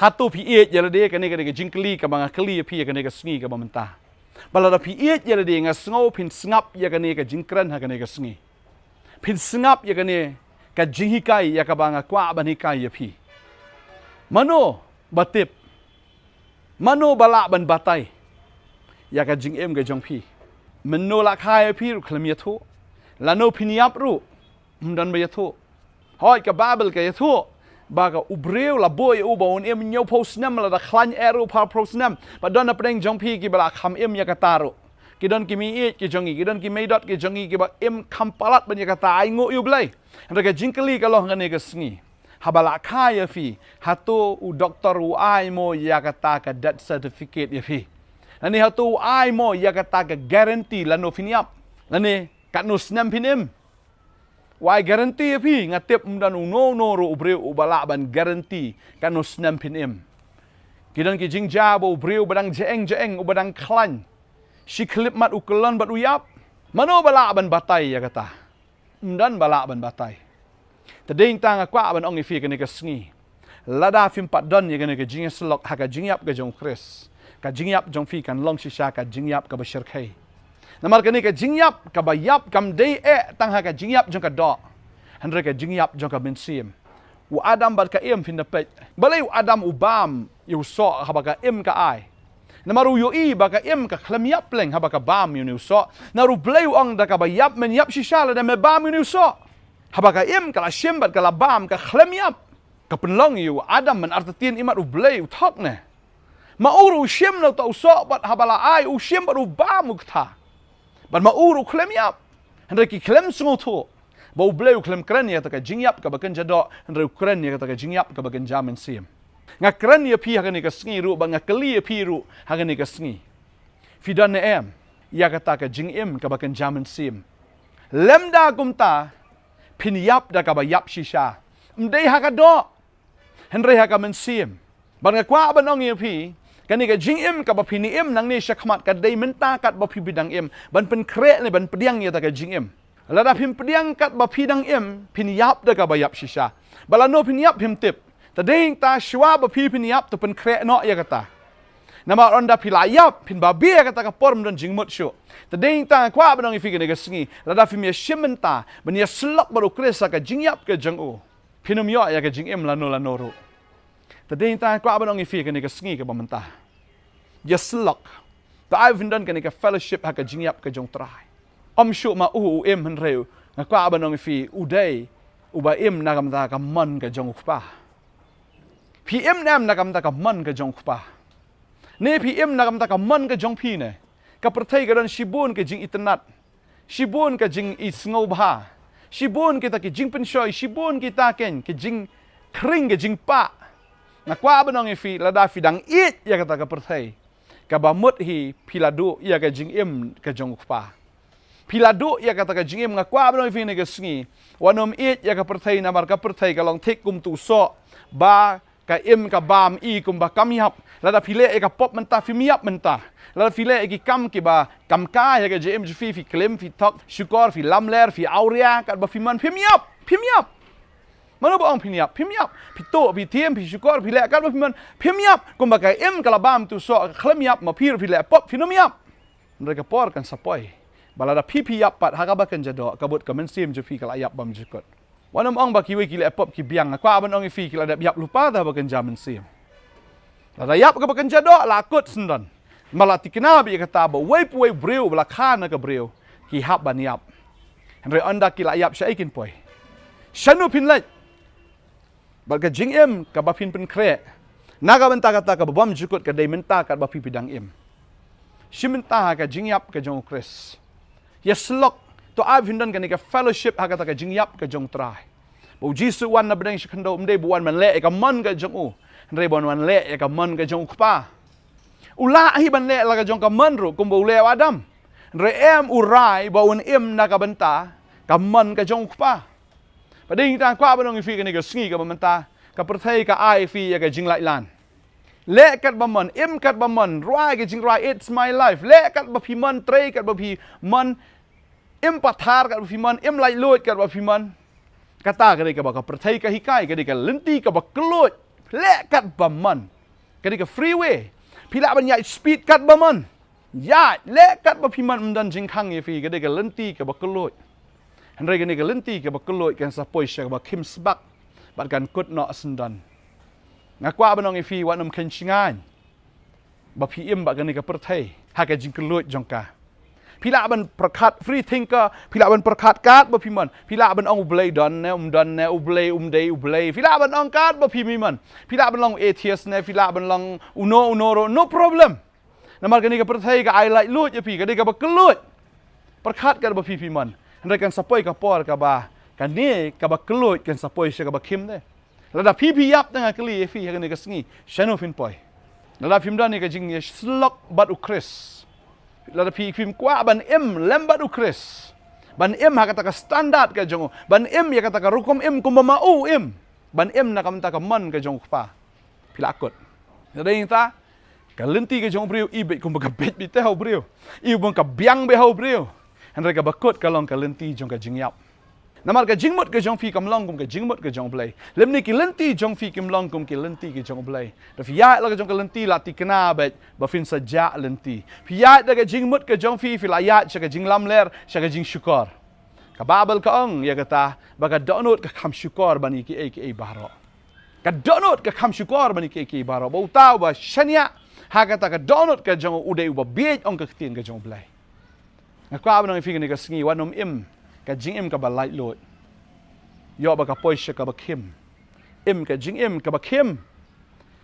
hatu pi iet ialade kane ke jingkli ka banga kli pi kane ke sngi ka bamenta balada pi iet ialade nga sngo pin sngap ya kane ke jingkran ha kane ke sngi pin sngap ya kane ka jinghikai ya ka banga kwa banikai ya pi mano batip mano bala ban batai ya ka jing em ke jong pi meno la khai pi ru khlam ya thu lano piniap ru mdan ba ya thu hoi ka babel ka ya thu baga ubreu la boy ubon em nyau posnam la da khlan eru pa posnam ba don na preng jong pi ki bala kham em ya kataru ki don ki mi e ki jongi ki don ki me dot ki jongi ki ba em kham palat ban ya kata ai ngo yu blai ra ka jingkli ka lo ngane ka sngi habala khaya fi hatu u doktor u ai mo ya kata ka death certificate ya fi nani hatu ai mo ya kata ka guarantee la no finiap nani kat no snam pinim wai garanti pi ngatip dan no ro ubreu ubala ban garanti kanu snam pin em kidan ki jingja bo ubreu badang jeng ubadang klan si klip mat ukelon bat uyap mano bala ban batai ya kata dan bala ban batai tading tang akwa ban ong ifi kene ka sngi lada fim pat don ya kene ka jing slok ha ka jingyap ka jong kris ka jingyap jong fi kan long shisha ka jingyap ka bashir khai namar kene ka jingyap ka bayap kam dei tang ha ka jingyap jong ka do handre ka jingyap jong ka bensim u adam bar ka em fin da pet balai u adam ubam yu so ha ba ka em ka ai namaru yu i ba ka em ka khlamyap leng ha ba ka bam yu so naru blai ong da ka bayap men yap shishala da me bam yu so ha ba ka em ka la shem bat ka la bam ka khlamyap ka penlong yu adam men artatin imat u blai u thok ne ma uru shem no ta so bat ha bala ai u shem bat u bam u kta ban ma uru klem yap handre ki klem sungo tho ba ubleu klem kran ya ta ka jingyap ka bakan jado handre kran ya ta ka jingyap ka bakan jamen sim nga kran ya pi ha ka ni ka sngi ru ba nga kli ya pi ru ha ka ni ka sngi fidan ne em ya ka ta ka jingem ka bakan jamen sim lemda kumta pin yap da ka ba yap shisha mdei ha ka do handre ha ka men sim ban nga kwa ban ong ya pi kani ka jing em ka ba phini em nang ni shakmat ka dei menta kat ba phi bidang em ban pen kre le ban pediang ya ta ka jing em la da phim pediang kat ba phidang em phin yap da ka ba yap shisha bala no phin yap him tip ta dei ta shwa ba phi phin yap to pen kre no ya kata nama onda phila yap phin ba bi ka ta ka porm don jing mut shu ta dei ta kwa ba nang ifi ka sngi la da phim ya shimenta ban ya slok ba ro kresa ka jing yap ka jang o phinum yo ya ka jing em la no ro ta dei ta kwa ba nang ifi ka sngi ka ba menta yaslok ta ai vindan ka ni ka fellowship ha ka jingyap ka jong trai om shu ma u em han reu na kwa ba nong fi u dei u ba em na kam ta ka man ka jong pa pi em nam na kam ta ka man ka jong pa ne pi em na kam ta ka man ka jong pi ne ka prathai ka don shibun ka jing itnat shibun ka jing isngau bha shibun ka ta ki jing pen shoi shibun ki ta ken ki jing kring ka jing pa na kwa ba nong fi la da fi dang it ya ka ta ka prathai ka ba mut hi piladu ya ka jing em ka jong pa piladu ya ka ta ka jing em nga kwa ba no fi ne ka sngi wanom it ya ka perthai na mar ka perthai ka long thik kum tu so ba ka em ka bam i kum ba kam yap la da pile e ka pop menta fi miap menta la da pile e ki kam ki ba kam ka ya ka jm fi klem fi tok shukor fi lamler fi auria ka ba fi man fi miap mana ba ong piniap pito pi tiem pi syukur pi lek kan man pimiap kum bagai em kalabam tu so klemiap ma pir pi lek pop finomiap mereka por kan sapoi balada pipiap pat hakaba kan jado kabut kamen sim je pi kalayap bam jikot wanam ong ba kiwe ki lek pop ki biang kwa ban ong fi ki ladap yap lupa da bakan jaman sim lada yap ka bakan jado lakut sendan malati kena bi kata ba wei breu bala khana ka breu ki hab ban yap andre anda ki layap syaikin poi shanu pin lek Baga jing em ka ba phin pen kre naga benta kata ka bam jukut ka dei menta ka ba phi pidang em shimenta ka jingyap ka jong kres yaslok to ab hindan ka ni ka fellowship ha ka jingyap ka jong trai bo jisu wan na bdeng shikando mde buan man le ka man ka jong u ndre bon wan le ka man ka jong pa ula hi ban le la ka jong ka man ru kum bo le adam ndre em urai bo un em na ka benta ka man ka jong pa Pading ta kwa ba nong fi ka ni ka sngi ka bamenta ka perthai ka ai fi ya ka jing lai lan le kat ba man em kat ba man roi ka jing roi it's my life le kat ba phi man tre kat ba phi man em pathar kat ba phi man em lai lot kat ba phi man kata ka ni ka ba ka perthai ka hikai ka ni ka lenti ka ba klot le kat baman kenika freeway pila ban yai speed kat baman ya le kat ba piman mdan jingkhang ye fi kenika lenti ke bakeloi handai kenika lenti ke bakeloi kan sapoi syak ba kim sbak bat kan kut no sendan ngakwa banong ye fi wanum kenchingan ba pm ba kenika perthai ha ka jingkeloi jongka pila ban perkat free thinker pila ban perkat kat ba piman pila ban ong ublei don ne ublei umdei ublei pila ban ong kat ba piman pila ban long atheist ne pila ban long uno no problem namar kani ka perthai ka ialade lut je pi kani ka ba kelut perkat ka ba piman handai kan sapoi ka por ka ba kan ni ka ba kelut kan sapoi sya ka ba kim ne lada pipi yap tengah keli fi kani ka sngi shano fin poi lada pim dan ni ka jing ye slok bat ukris lada film kwa ban lembat ukris ban hakata ka standard ka jongo ban ya kata ka rukum kumba mau ban na kamta ka man ka jong pa pilakot lada ta ka lenti ka jong brio ibet kumba ka bet bite hau brio ibon ka biang be hau brio handra ka bakot ka long ka lenti jong ka jingyap namar ka jingmut ka jong fi kam long kum ka jingmut ka jong blai lemni ki lenti jong fi kim long kum ki lenti ki jong blai da fi ya la ka jong ka lenti la ti kena bet ba fin saja lenti fi ya da ka jingmut ka jong fi la ya cha ka jinglam ler cha ka jing syukur ka babel ka ong ya kata ba ka donut ka kham syukur bani ki ai baro ka donut ka kham syukur bani ki ai baro ba utau ba shania ha kata ka donut ka jong udai ba biej ong ka tin ka jong blai ngakwa ba nang fi ni ka sngi wanom ka jing ka ba light load yo ba ka poisha ka ba kim ka jing ka ba kim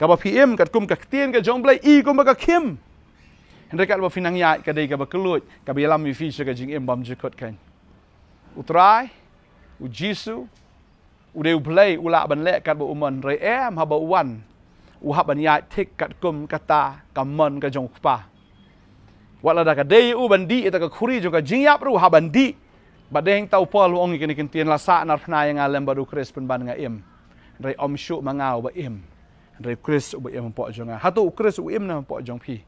ka ba pm ka kum ka tien ka jong blai kum ba ka kim hendai ka ba finang ya ka dei ka ba kelut ka ba lam fi ka jing bam jikot kan utrai u jisu u deu blai u la ban le ka ba umon re ha ba wan u ha ban ya tik ka kum kata ka mon ka jong pa wala da ka dei u bandi eta ka khuri jo ka jing yap ru ha bandi badeng tau pol ong ikini kintian lasa nar pna yang alem badu kris pen ban nga rei om shu mangau ba rei kris ba po jonga hatu kris na po jong pi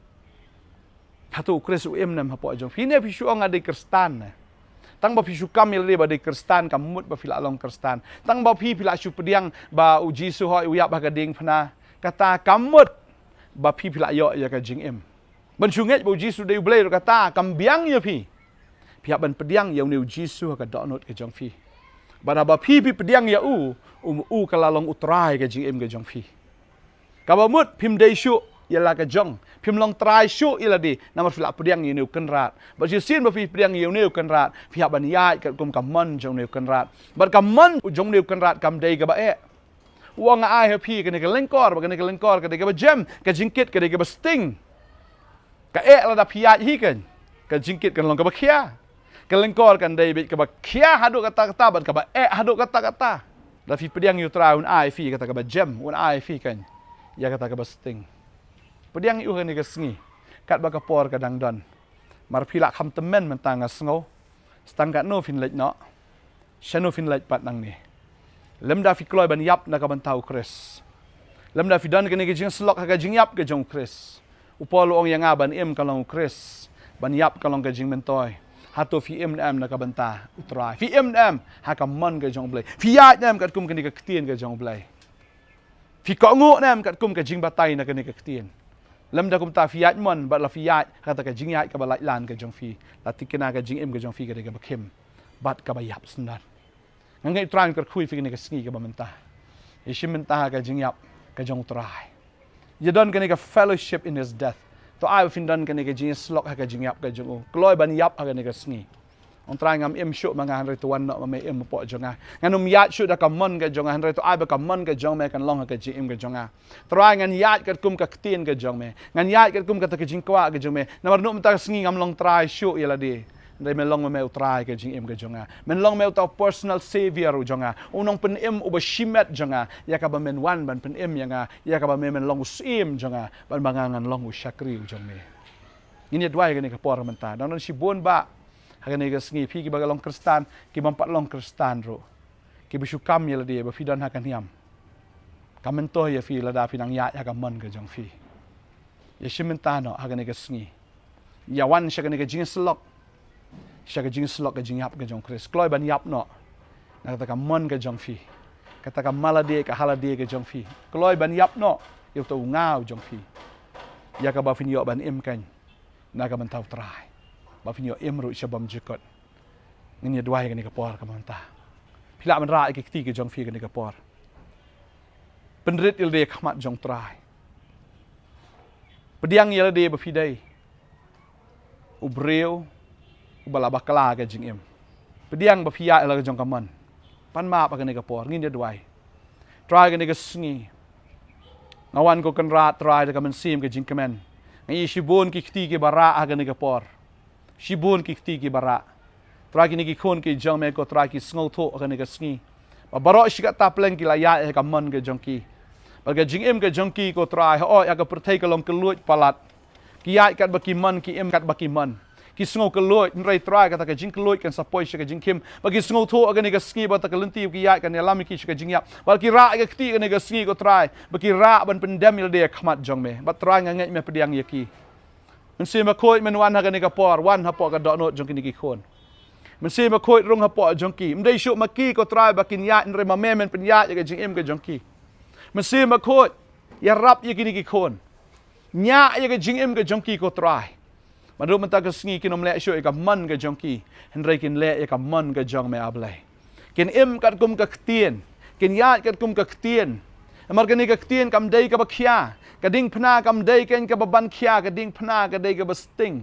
hatu kris na po jong pi ne pi shu ong ade kristan tang ba pi shu kam ile ba de kristan kamut ba fila long kristan tang ba pi pila shu pediang ba uji su hoi uyap ba gading pna kata kamut ba pi pila yo ya ka jing ban shunget ba uji su de blai kata kambiang ya pi pihak ban pediang yang neu jisu ka donut ke jong fi bana ba pi pediang ya u ka lalong utrai ke jing ke jong fi ka ba mut pim dei shu yala ka jong pim long trai shu iladi namar fila pediang yang neu kenrat ba ji sin ba pi pediang yang neu kenrat pihak ban yai ka kum kamon jong neu kenrat ba kamon jong neu kenrat kam dei ka ba wang ai pi ke ne ka lengkor ba ke ne ka lengkor ka dei ka ba jam ka jingkit ka dei ka ba sting ka la da piat hi kan ka jingkit kan long ka ba khia kelengkor kan David ke ba kia haduk kata-kata ban ke ba haduk kata-kata la fi pediang yu traun ai fi kata ke ba jam un ai fi kan ya kata ke ba sting pediang yu kan ni ke sngi kat ba ka por ka dang don mar pila kham temen mentang sngo stang kat no fin lek no shano fin lek pat nang ni lem da fi kloi ban yap na ka ban tau kris lem da fi don ke ni ke jing slok ka jing yap ke jong kris upol ong yang ban kalong kris ban yap kalong ke jing mentoi hatu fi na ka banta utrai fi ha ka man ka jong blai fi ya kat kum ka ni ka ktien ka jong blai fi ko ngu kat kum ka jing batai na ka ni ka ktien lam da kum ta fi ya man ba la fi ya ka ta ka jing ya ka ba lai lan ka jong fi la tikena ka jing ka jong fi ka ka ba kim bat ka ba yap snar ngai trai ka khui fi ni ka sngi ka ba menta ishim menta ka jing yap ka jong utrai you don ka ni ka fellowship in his death to ai fin dan ka ni ka jing slok ha ka jing yap ka jong kloi ban yap ha ka ni ka sngi on try ngam im shu manga han to wan no me im po jonga nganum yat shu da ka mon ka jonga han to ai ba ka mon ka jong me kan long ka jing im ka jonga try ngan yat ka kum ka ktien ka jong me ngan yat ka kum ka ta ka jing kwa ka jong me namar no mta sngi ngam long try shu yala di dai me long me try ka jing im ka jonga men long me ta personal savior jonga unong pen im uba shimet jonga ya ka ba men wan ban pen im yanga ya ka ba men long usim jonga ban bangangan long ushakri jong me ini dwai ka ni ka por menta dan si bon ba hagan ga sngi pi ki bagalong kristan ki mampat long kristan ro ki bisukam ya ladi ba fidan hakan hiam kamento ya fi lada finang ya ka man ga jong fi ya shimentano hagan ga sngi ya wan shagan ga jing slok shaga jing slok ga jing yap ga jong kris kloi ban yap no na ta ka man ga jong fi kata ka malade ka halade ke jong phi kloi ban yap no yêu tu ngao jong phi ya ka ba fin yo ban em kan na ka ban tau trai ba fin yo em ru shabam jikot ngin ya dwai ka ni ka por ka man ta phila man ra ke ti ke jong phi ka ni ka por penrit il de khmat jong trai pediang ya de ba phi dai ubreu ubala bakala ke jing em pediang ba phi ya la jong ka man pan ma pa ka ni ka por ngin ya dwai try ka ni ka sngi ngawan ko kan rat try ka man sim ke jing kamen ngi shibon ki ti ke bara aga ni ka por shibon ki ti ke bara try ki ni ki khon ke jong me ko try ki sngo tho aga ni ka sngi ba baro shi ka tapleng ki la ya ka man ke jong ki ba ka jing em ke jong ki ko try ho ya ka prthei ka long ke luoj palat ki ya kat ba ki man ki em kat ba ki man ki sngo ke luoj nrai try ka ta ka jing ke luoj kan sapoi shi ka jing kim ba ki sngo tho aga ni ka sngi ba ta ka lenti ki ya kan ya lam ki shi ka jing ya ba ki ra ka ti ka ni ka sngi ko try ba ki ra ban pendem il de khmat jong me ba try nga ngai me pediang ya kiมันเสียมาโคยมันวันกันในกระปอร์วันฮับปอกระดอนโนจงกินกี่คนมันเสียมาโคยรงฮับปอจงกีมันได้ชุมากี้ก็ตรายบักินยาในมาแม่มันเป็นยาอย่างจิงเอ็มกับจงกีมันเสียมาโคยอย่ารับอย่างกินกี่คนยาอย่างจิงเอ็มกับจงกีก็ตรายมาดูมันตากระสงีกินนมเละช่วยกับมันกับจงกีเห็นไรกินเละอย่างกับมันกับจงไม่อาบเลยกินเอ็มกับกุมกับเตียนกินยากับกุมกับเตียนมันกันนี่กับเตียนกับได้กับขี้ยากระดิ่งพนากำได้กันกับบันขี้ยากระดิ่งพนากระได้กับสติง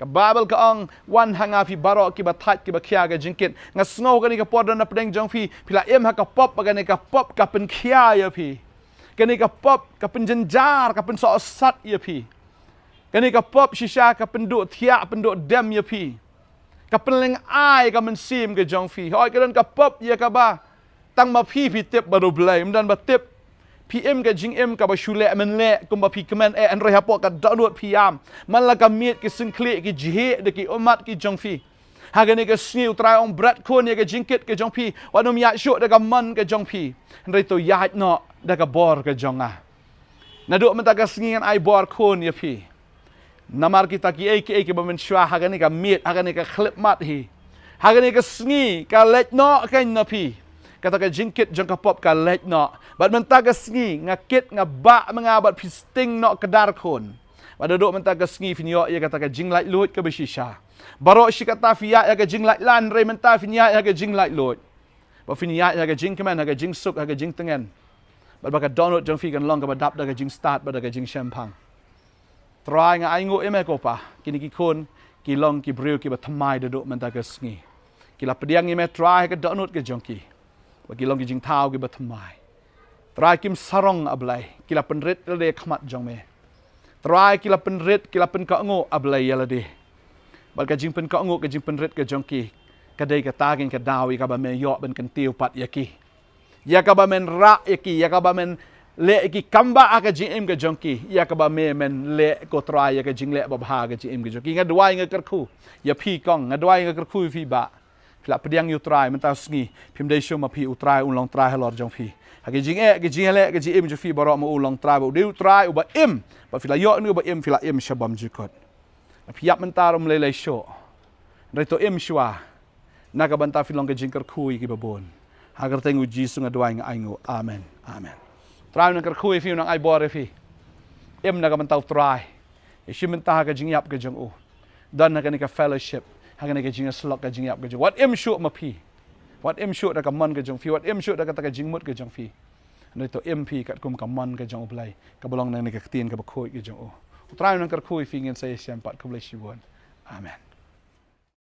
กับบาเบลกับองวันหางาฟิบารอกิบทัดกิบขี้ยากระจิงกินงัสโง่กันนี่กับปอดนับเด้งจงฟีพิลาเอ็มหากับป๊อปกันนี่กับป๊อปกับเป็นขี้ยาเยอะพี่กันนี่กับป๊อปกับเป็นจันจาร์กับเป็นสอสัตเยอะพี่กันนี่กับป๊อปชิชากับเป็นโดดเทียเป็นโดดเดมเยอะพี่กับเป็นแรงอ้ายกับมันซีมกับจงฟีหอยกันนั่นกับป๊อปเยอะกับบ้าตั้งมาพี่เต็บบารูเบลย์มันดันบาเต็บพีเอ็มกับจิงเอ็มกับบชูเล่มันเละกุมบพีกมันอันไรฮับปอกับดอนวดพิยามมันละกับเมียดกับสิงเคลีกับจิเฮดกับอมัดกับจงฟีหากนี่กับสนิวตรายองบรัดคนเนี่ยกับจิงกิดกับจงฟีวันนู้นยาชุดกับมันกับจงฟีอันไรตัวยาดเนาะกับบอร์กับจงอ่ะนาดูมันตากับสนิวไอบอร์คนเนี่ยพี่นามาร์กิตากี่กับมันชัวหากนี่กับเมียดหากนี่กับคลิปมัดฮีหากนี่กับสนิวกับเล็กเนาะกันนะพี่kata ka jingkit jang ka pop ka lek no bat menta ka sngi ngakit ngaba mengabat pisting no kedar kon pada dok menta ka sngi finyo ya kata ka jing lai lut ka beshisha baro shi kata fiya ya ka jing lai lan re menta finya ya ka jing lai lut ba finya ya ka jing kemen ya ka jing suk ya ka jing tengen bat ba ka download jang fi kan long ka badap da ka jing start ba da ka jing champang try nga ai ngo eme ko pa kini ki kon ki long ki breu ki ba thamai da dok menta ka sngi ki la pediang eme try ka download ka jang ki bagi long jing tau ki batamai try kim sarong ablai kila penrit le khmat jong me try kila penrit kila pen ka ngo ablai yala de bal ka jing pen ka ngo ka jing penrit ka jong ki ka dei ka tagin ka dawi ka ba me yo ben kan tiu pat yaki ya ka ba men ra yaki ya ka ba men le ki kamba ka jing em ka jong ki ya ka ba me men le ko try ya ka jing le ba bha ka jing em ka jong ki ngadwai ngakar khu ya phi kong ngadwai ngakar khu fi ba phila pediang utrai mentau sngi phim dei show ma phi utrai un long trai halor jong phi hagi jing e gi jing le gi ji im ju phi baro ma u long trai ba de utrai u ba im ba phila yo nu ba im phila im shabam jikot phi yap mentar um le show dai to im shwa na ka banta philong ge jing kar khui ki babon hagar tengu ji sunga dwai nga aingo amen amen trai na kar khui phi nang ai bor phi im na ka mentau trai e shi mentah ka jing yap ge jong u dan na ka ni ka fellowship hagan ka jing slok ka jing yap ka jong what em shoot ma phi what em shoot da ka man ka jong phi what em shoot da ka ta ka jing mut ka jong phi nei to em phi kat kum ka man ka jong play ka bolong nang ni ka tin ka ba khoi ka jong o trai nang kar khoi phi ngin sai siam pat ka blai shi won amen